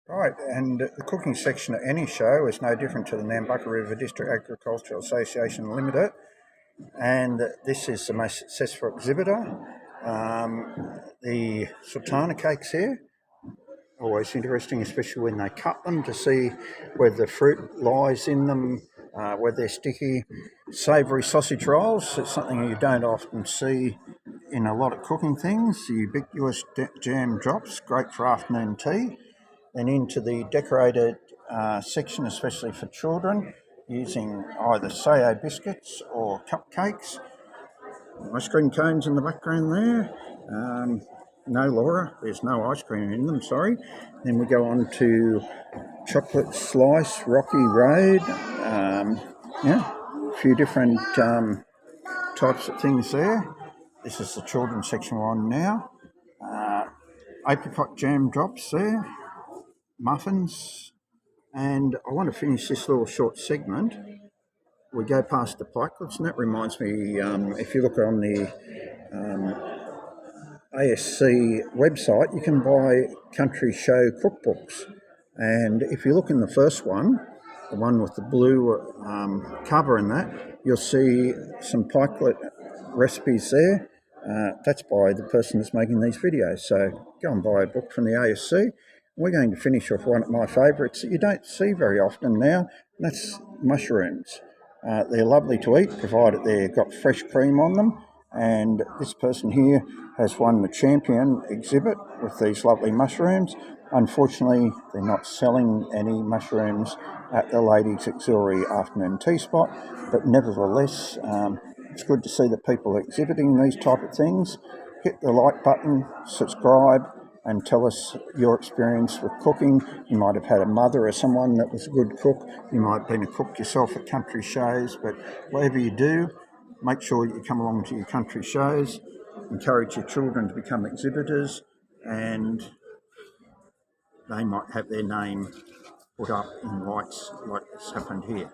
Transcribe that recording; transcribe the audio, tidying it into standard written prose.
Right, and the cooking section at any show is no different to the Nambucca River District Agricultural Association Limited, and this is the most successful exhibitor. The sultana cakes here, always interesting, especially when they cut them to see whether the fruit lies in them, whether they're sticky. Savoury sausage rolls, it's something you don't often see in a lot of cooking things. The ubiquitous jam drops, great for afternoon tea. Then into the decorated section, especially for children, using either Sayo biscuits or cupcakes. Ice cream cones in the background there. No, Laura, there's no ice cream in them, sorry. Then we go on to chocolate slice, Rocky Road. A few different types of things there. This is the children's section we're on now. Apricot jam drops there, muffins, and I want to finish this little short segment. We go past the pikelets, and that reminds me, if you look on the ASC website, you can buy country show cookbooks. And if you look in the first one, the one with the blue cover and that, you'll see some pikelet recipes there. That's by the person that's making these videos. So go and buy a book from the ASC. We're going to finish off one of my favourites that you don't see very often now, and that's mushrooms. They're lovely to eat, provided they've got fresh cream on them. And this person here has won the champion exhibit with these lovely mushrooms. Unfortunately, they're not selling any mushrooms at the Ladies Auxiliary Afternoon Tea Spot, but nevertheless, it's good to see that people are exhibiting these type of things. Hit the like button, subscribe, and tell us your experience with cooking. You might have had a mother or someone that was a good cook. You might have been a cook yourself at country shows, but whatever you do, make sure you come along to your country shows, encourage your children to become exhibitors, and they might have their name put up in lights like this happened here.